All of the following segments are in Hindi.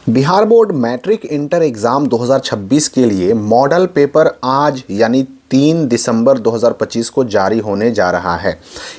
Bihar board matric inter exam 2026 के लिए मॉडल पेपर आज यानी 3 दिसंबर 2025 को जारी होने जा रहा है।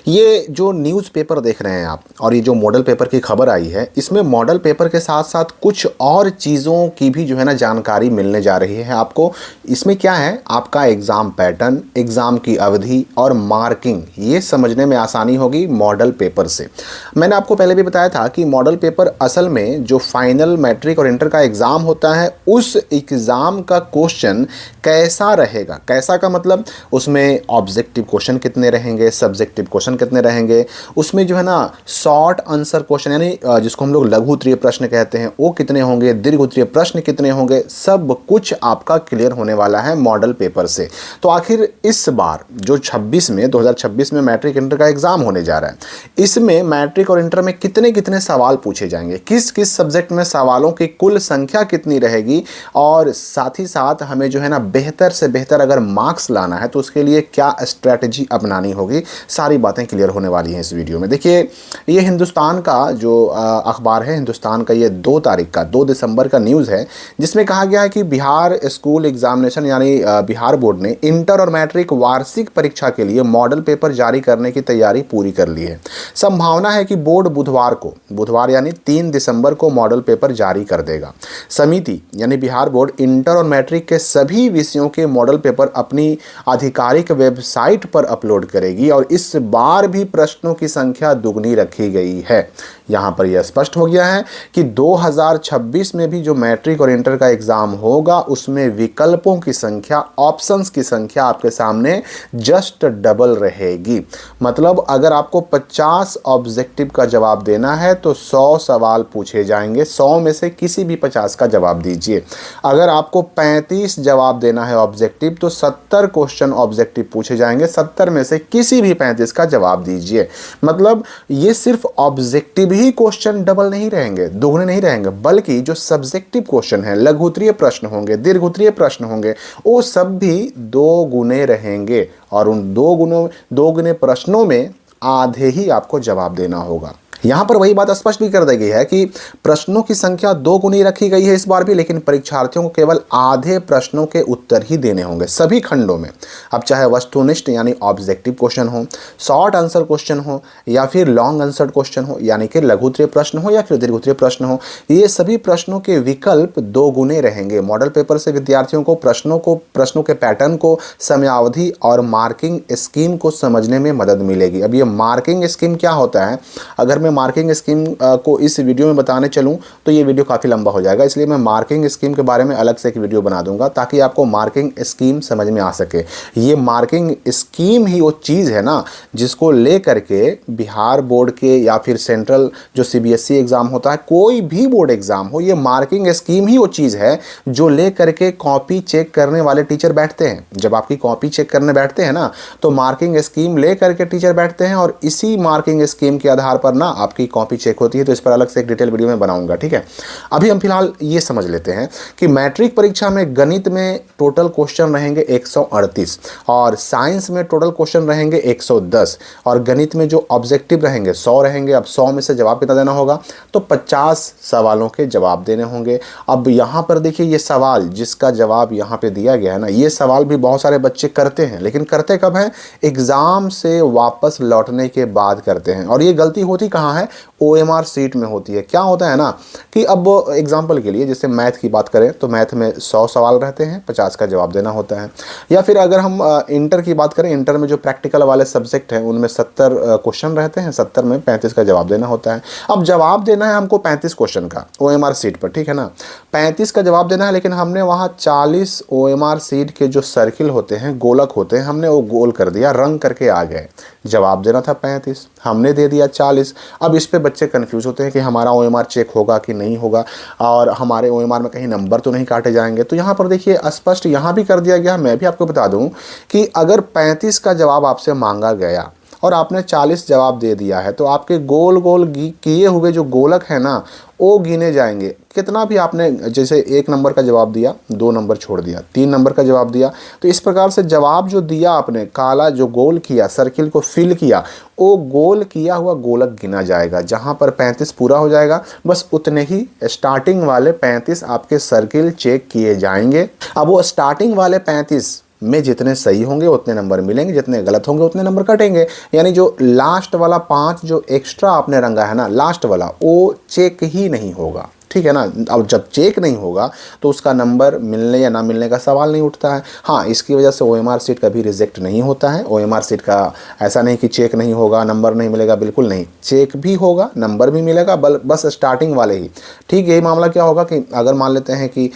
ये जो न्यूज़ पेपर देख रहे हैं आप और ये जो मॉडल पेपर की खबर आई है, इसमें मॉडल पेपर के साथ साथ कुछ और चीज़ों की भी जो है ना जानकारी मिलने जा रही है आपको। इसमें क्या है, आपका एग्ज़ाम पैटर्न, एग्ज़ाम की अवधि और मार्किंग, ये समझने में आसानी होगी मॉडल पेपर से। मैंने आपको पहले भी बताया था कि मॉडल पेपर असल में जो फाइनल मैट्रिक और इंटर का एग्ज़ाम होता है, उस एग्ज़ाम का क्वेश्चन कैसा रहेगा। कैसा का मतलब उसमें ऑब्जेक्टिव क्वेश्चन कितने रहेंगे, सब्जेक्टिव क्वेश्चन कितने रहेंगे, उसमें जो है ना शॉर्ट आंसर क्वेश्चन यानी जिसको हम लोग लघु उत्तरीय प्रश्न कहते हैं, वो कितने होंगे, दीर्घ उत्तरीय प्रश्न कितने होंगे, सब कुछ आपका क्लियर होने वाला है मॉडल पेपर से। तो आखिर इस बार जो 2026 में मैट्रिक इंटर का एग्ज़ाम होने जा रहा है, इसमें मैट्रिक और इंटर में कितने कितने सवाल पूछे जाएंगे, किस किस सब्जेक्ट में सवालों की कुल संख्या कितनी रहेगी, और साथ ही साथ हमें जो है ना बेहतर से बेहतर अगर मार्क्स लाना है तो उसके लिए क्या स्ट्रैटेजी अपनानी होगी, सारी बातें क्लियर होने वाली हैं इस वीडियो में। देखिए, ये हिंदुस्तान का जो अखबार है, हिंदुस्तान का ये 2 दिसंबर का न्यूज़ है, जिसमें कहा गया है कि बिहार स्कूल एग्जामिनेशन यानी बिहार बोर्ड ने इंटर और मैट्रिक वार्षिक परीक्षा के लिए मॉडल पेपर जारी करने की तैयारी पूरी कर ली है। संभावना है कि बोर्ड बुधवार यानी 3 दिसंबर को मॉडल पेपर जारी कर देगा। समिति यानी बिहार बोर्ड इंटर और मैट्रिक के सभी विषयों के मॉडल पेपर अपनी आधिकारिक वेबसाइट पर अपलोड करेगी और इस बार भी प्रश्नों की संख्या दुगनी रखी गई है। यहाँ पर यह स्पष्ट हो गया है कि 2026 में भी जो मैट्रिक और इंटर का एग्ज़ाम होगा, उसमें विकल्पों की संख्या, ऑप्शंस की संख्या आपके सामने जस्ट डबल रहेगी। मतलब अगर आपको 50 ऑब्जेक्टिव का जवाब देना है तो 100 सवाल पूछे जाएंगे, 100 में से किसी भी 50 का जवाब दीजिए। अगर आपको 35 जवाब देना है ऑब्जेक्टिव तो 70 क्वेश्चन ऑब्जेक्टिव पूछे जाएंगे, 70 में से किसी भी 35 का जवाब दीजिए। मतलब ये सिर्फ ऑब्जेक्टिव ही क्वेश्चन डबल नहीं रहेंगे, दोगुने नहीं रहेंगे, बल्कि जो सब्जेक्टिव क्वेश्चन है, लघु उत्तरीय प्रश्न होंगे, दीर्घ उत्तरीय प्रश्न होंगे, वो सब भी 2 गुने रहेंगे और उन 2 गुने प्रश्नों में आधे ही आपको जवाब देना होगा। यहाँ पर वही बात स्पष्ट भी कर दी गई है कि प्रश्नों की संख्या 2 गुनी रखी गई है इस बार भी, लेकिन परीक्षार्थियों को केवल आधे प्रश्नों के उत्तर ही देने होंगे सभी खंडों में। अब चाहे वस्तुनिष्ठ यानी ऑब्जेक्टिव क्वेश्चन हो, शॉर्ट आंसर क्वेश्चन हो, या फिर लॉन्ग आंसर क्वेश्चन हो यानी कि लघु उत्तरीय प्रश्न हो, या फिर दीर्घ उत्तरीय प्रश्न हो, ये सभी प्रश्नों के विकल्प 2 गुने रहेंगे। मॉडल पेपर से विद्यार्थियों को प्रश्नों के पैटर्न को, समयावधि और मार्किंग स्कीम को समझने में मदद मिलेगी। अब ये मार्किंग स्कीम क्या होता है, अगर मैं मार्किंग स्कीम को इस वीडियो में बताने चलूं तो ये वीडियो काफ़ी लंबा हो जाएगा, इसलिए मैं मार्किंग स्कीम के बारे में अलग से एक वीडियो बना दूंगा ताकि आपको मार्किंग स्कीम समझ में आ सके। ये मार्किंग स्कीम ही वो चीज़ है ना जिसको ले करके बिहार बोर्ड के या फिर सेंट्रल जो CBSE एग्ज़ाम होता है, कोई भी बोर्ड एग्ज़ाम हो, ये मार्किंग स्कीम ही वो चीज़ है जो ले करके कॉपी चेक करने वाले टीचर बैठते हैं। जब आपकी कॉपी चेक करने बैठते हैं ना, तो मार्किंग स्कीम ले करके टीचर बैठते हैं और इसी मार्किंग स्कीम के आधार पर ना आपकी कॉपी चेक होती है। तो इस पर अलग से एक डिटेल वीडियो में बनाऊंगा, ठीक है। अभी हम फिलहाल ये समझ लेते हैं कि मैट्रिक परीक्षा में गणित में टोटल क्वेश्चन रहेंगे 138 और साइंस में टोटल क्वेश्चन रहेंगे 110 और गणित में जो ऑब्जेक्टिव रहेंगे 100 रहेंगे। अब 100 में से जवाब कितना देना होगा, तो 50 सवालों के जवाब देने होंगे। अब यहाँ पर देखिए, ये सवाल जिसका जवाब यहाँ पे दिया गया है ना, ये सवाल भी बहुत सारे बच्चे करते हैं, लेकिन करते कब हैं, एग्ज़ाम से वापस लौटने के बाद करते हैं। और ये गलती होती कहाँ है, OMR सीट में होती है। क्या होता है ना कि अब एग्जाम्पल के लिए जैसे मैथ की बात करें तो मैथ में 100 सवाल रहते हैं, 50 का जवाब देना होता है। या फिर अगर हम इंटर की बात करें, इंटर में जो प्रैक्टिकल वाले सब्जेक्ट हैं उनमें 70 क्वेश्चन रहते हैं, 70 में 35 का जवाब देना होता है। अब जवाब देना है हमको 35 क्वेश्चन का OMR सीट पर, ठीक है ना, 35 का जवाब देना है, लेकिन हमने वहाँ 40 OMR सीट के जो सर्किल होते हैं, गोलक होते हैं, हमने वो गोल कर दिया, रंग करके आ गए। जवाब देना था 35, हमने दे दिया 40। अब इस पे बच्चे कंफ्यूज होते हैं कि हमारा OMR चेक होगा कि नहीं होगा और हमारे OMR में कहीं नंबर तो नहीं काटे जाएंगे। तो यहाँ पर देखिए स्पष्ट यहाँ भी कर दिया गया। मैं भी आपको बता दूँ कि अगर 35 का जवाब आपसे मांगा गया और आपने 40 जवाब दे दिया है, तो आपके गोल गोल किए हुए जो गोलक है ना वो गिने जाएंगे। कितना भी आपने, जैसे 1 नंबर का जवाब दिया, 2 नंबर छोड़ दिया, 3 नंबर का जवाब दिया, तो इस प्रकार से जवाब जो दिया आपने, काला जो गोल किया, सर्किल को फिल किया, वो गोल किया हुआ गोलक गिना जाएगा। जहाँ पर 35 पूरा हो जाएगा, बस उतने ही स्टार्टिंग वाले 35 आपके सर्किल चेक किए जाएंगे। अब वो स्टार्टिंग वाले 35 में जितने सही होंगे उतने नंबर मिलेंगे, जितने गलत होंगे उतने नंबर कटेंगे। यानी जो लास्ट वाला 5 जो एक्स्ट्रा आपने रंगा है ना, लास्ट वाला, वो चेक ही नहीं होगा, ठीक है ना। अब जब चेक नहीं होगा तो उसका नंबर मिलने या ना मिलने का सवाल नहीं उठता है। हाँ, इसकी वजह से OMR सीट कभी रिजेक्ट नहीं होता है। OMR सीट का ऐसा नहीं कि चेक नहीं होगा, नंबर नहीं मिलेगा, बिल्कुल नहीं, चेक भी होगा, नंबर भी मिलेगा, बस स्टार्टिंग वाले ही। ठीक, यही मामला क्या होगा कि अगर मान लेते हैं कि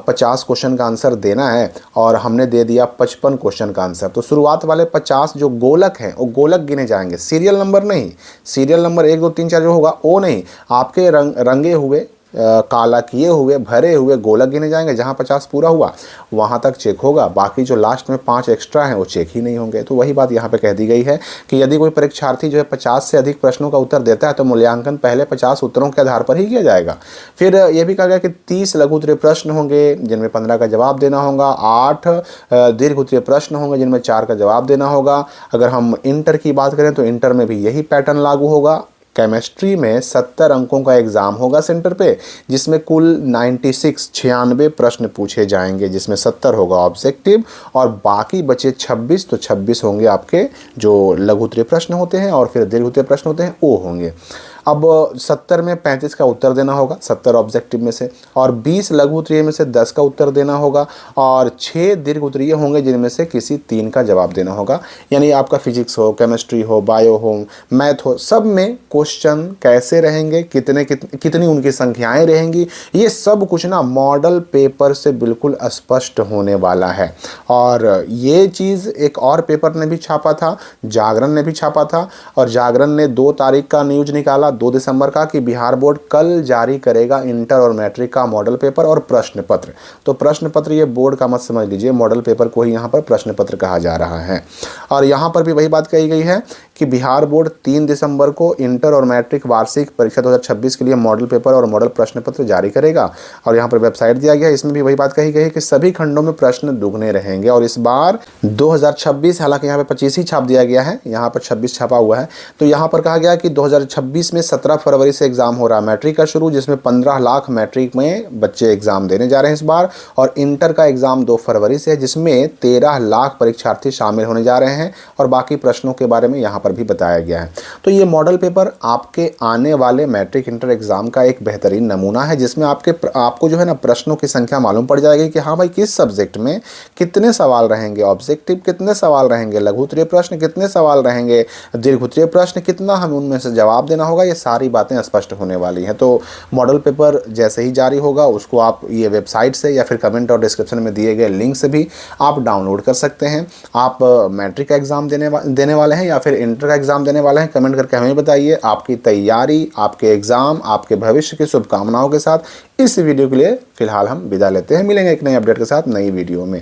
50 क्वेश्चन का आंसर देना है और हमने दे दिया 55 क्वेश्चन का आंसर, तो शुरुआत वाले 50 जो गोलक हैं वो गोलक गिने जाएंगे, सीरियल नंबर नहीं। सीरियल नंबर 1 2 3 4 जो होगा वो नहीं, आपके रंगे हुए काला किए हुए भरे हुए गोलक गिने जाएंगे। जहां 50 पूरा हुआ वहां तक चेक होगा, बाकी जो लास्ट में 5 एक्स्ट्रा हैं वो चेक ही नहीं होंगे। तो वही बात यहाँ पे कह दी गई है कि यदि कोई परीक्षार्थी जो है 50 से अधिक प्रश्नों का उत्तर देता है तो मूल्यांकन पहले 50 उत्तरों के आधार पर ही किया जाएगा। फिर यह भी कहा गया कि 30 लघु उत्तरीय प्रश्न होंगे जिनमें 15 का जवाब देना होगा, 8 दीर्घ उत्तरीय प्रश्न होंगे जिनमें 4 का जवाब देना होगा। अगर हम इंटर की बात करें तो इंटर में भी यही पैटर्न लागू होगा। केमिस्ट्री में 70 अंकों का एग्ज़ाम होगा सेंटर पे, जिसमें कुल 96 प्रश्न पूछे जाएंगे, जिसमें 70 होगा ऑब्जेक्टिव और बाकी बचे 26, तो 26 होंगे आपके जो लघु उत्तरीय प्रश्न होते हैं और फिर दीर्घ उत्तरीय प्रश्न होते हैं वो होंगे। अब 70 में 35 का उत्तर देना होगा, 70 ऑब्जेक्टिव में से, और 20 लघु उत्तरीय में से 10 का उत्तर देना होगा और 6 दीर्घ उत्तरीय होंगे जिनमें से किसी 3 का जवाब देना होगा। यानी आपका फिजिक्स हो, केमिस्ट्री हो, बायो हो, मैथ हो, सब में क्वेश्चन कैसे रहेंगे, कितनी उनकी संख्याएं रहेंगी, ये सब कुछ ना मॉडल पेपर से बिल्कुल स्पष्ट होने वाला है। और ये चीज़ एक और पेपर ने भी छापा था, जागरण ने भी छापा था, और जागरण ने 2 तारीख का न्यूज निकाला, 2 दिसंबर का, कि बिहार बोर्ड कल जारी करेगा इंटर और मैट्रिक का मॉडल पेपर और प्रश्न पत्र। तो प्रश्न पत्र ये बोर्ड का मत समझ लीजिए, मॉडल पेपर को ही यहाँ पर प्रश्न पत्र कहा जा रहा है। और यहाँ पर भी वही बात कही गई है कि बिहार बोर्ड 3 दिसंबर को इंटर और मैट्रिक वार्षिक परीक्षा 2026 के लिए मॉडल पेपर और मॉडल प्रश्न पत्र जारी करेगा। और यहाँ पर वेबसाइट दिया गया है, इसमें भी वही बात कही गई है कि सभी खंडों में प्रश्न दुगने रहेंगे। और इस बार 2026, हालांकि यहाँ पे 25 ही छाप दिया गया है, यहाँ पर 26 छापा हुआ है, तो यहाँ पर कहा गया कि 2026 में 17 फरवरी से एग्जाम हो रहा है मैट्रिक का शुरू, जिसमें 15 लाख मैट्रिक में बच्चे एग्जाम देने जा रहे हैं इस बार। और इंटर का एग्जाम 2 फरवरी से है, जिसमें 13 लाख परीक्षार्थी शामिल होने जा रहे हैं, और बाकी प्रश्नों के बारे में यहाँ पर भी बताया गया है। तो ये मॉडल पेपर आपके आने वाले मैट्रिक इंटर एग्जाम का एक बेहतरीन नमूना है, जिसमें आपको जो है ना प्रश्नों की संख्या मालूम पड़ जाएगी कि हाँ भाई किस सब्जेक्ट में कितने सवाल रहेंगे, ऑब्जेक्टिव कितने सवाल रहेंगे, लघु उत्तरीय प्रश्न कितने सवाल रहेंगे, दीर्घ उत्तरीय प्रश्न कितना हमें उनमें से जवाब देना होगा। ये सारी बातें स्पष्ट होने वाली हैं। तो मॉडल पेपर जैसे ही जारी होगा उसको आप ये वेबसाइट से या फिर कमेंट और डिस्क्रिप्शन में दिए गए लिंक से भी आप डाउनलोड कर सकते हैं। आप मैट्रिक का एग्ज़ाम देने वाले हैं या फिर इंटर का एग्ज़ाम देने वाले हैं, कमेंट करके हमें बताइए। आपकी तैयारी, आपके एग्ज़ाम, आपके भविष्य की शुभकामनाओं के साथ इस वीडियो के लिए फ़िलहाल हम विदा लेते हैं। मिलेंगे एक नई अपडेट के साथ नई वीडियो में।